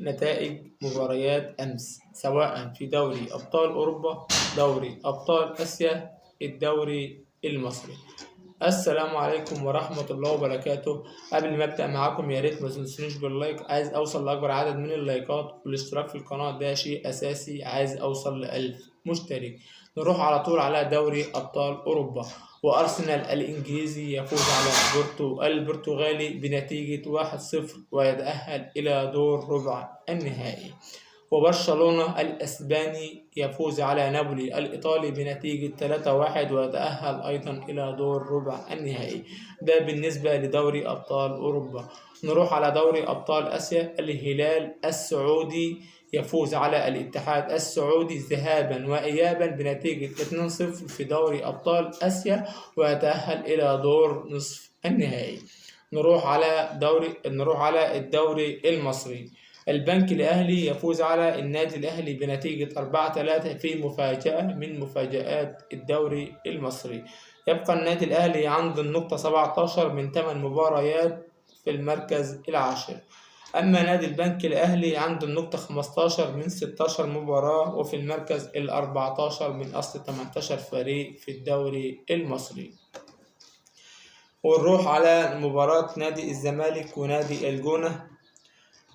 نتائج مباريات أمس سواء في دوري أبطال أوروبا، دوري أبطال آسيا، الدوري المصري. السلام عليكم ورحمة الله وبركاته. قبل ما أبدأ معاكم يا ريت ما تنسونيش باللايك، عايز أوصل لأكبر عدد من اللايكات، والاشتراك في القناة ده شيء أساسي، عايز أوصل ل1000 مشترك. نروح على طول على دوري أبطال أوروبا، وأرسنال الإنجليزي يفوز على البرتغالي بنتيجة 1-0 ويتأهل إلى دور ربع النهائي. وبرشلونة الأسباني يفوز على نابولي الإيطالي بنتيجة 3-1 ويتأهل أيضا إلى دور ربع النهائي. ده بالنسبة لدوري أبطال أوروبا. نروح على دوري أبطال آسيا. الهلال السعودي يفوز على الاتحاد السعودي ذهابا وإيابا بنتيجة 2-0 في دوري أبطال آسيا ويتأهل إلى دور نصف النهائي. نروح على الدوري المصري. البنك الأهلي يفوز على النادي الأهلي بنتيجة 4-3 في مفاجأة من مفاجآت الدوري المصري. يبقى النادي الأهلي عند النقطة 17 من 8 مباريات في المركز العاشر. أما نادي البنك الأهلي عند النقطة 15 من 16 مباراة وفي المركز ال14 من أصل 18 فريق في الدوري المصري. ونروح على مباراة نادي الزمالك ونادي الجونة.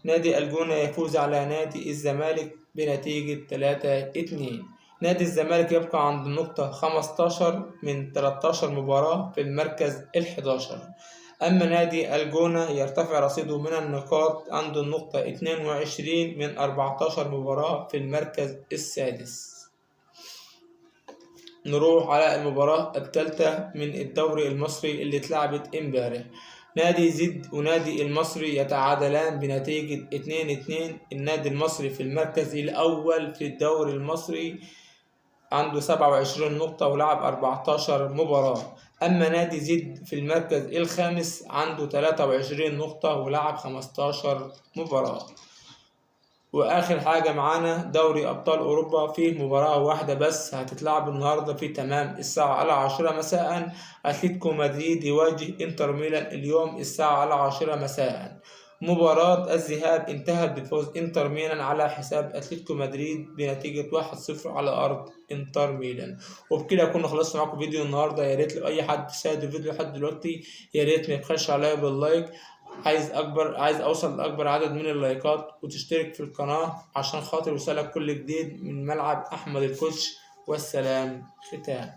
نادي الجونة يفوز على نادي الزمالك بنتيجة 3-2. نادي الزمالك يبقى عند النقطة 15 من 13 مباراة في المركز ال11. أما نادي الجونة يرتفع رصيده من النقاط عند النقطة 22 من 14 مباراة في المركز السادس. نروح على المباراة الثالثة من الدوري المصري اللي اتلعبت امبارح. نادي زد ونادي المصري يتعادلان بنتيجة 2-2. النادي المصري في المركز الأول في الدوري المصري عنده 27 نقطة ولعب 14 مباراة. أما نادي زد في المركز الخامس عنده 23 نقطة ولعب 15 مباراة. واخر حاجه معانا دوري ابطال اوروبا، فيه مباراه واحده بس هتتلعب النهارده في تمام الساعه 10 مساء. اتلتيكو مدريد يواجه انتر ميلان اليوم الساعه 10 مساء. مباراة الذهاب انتهت بفوز انتر ميلان على حساب اتلتيكو مدريد بنتيجة 1-0 على ارض انتر ميلان. وبكده كنا خلصنا معاكم فيديو النهارده. يا ريت لو اي حد شاهد الفيديو لحد دلوقتي يا ريت ما يبخلش عليا باللايك. عايز اوصل لاكبر عدد من اللايكات، وتشترك في القناة عشان خاطر يوصلك كل جديد من ملعب احمد الكوتش. والسلام ختام.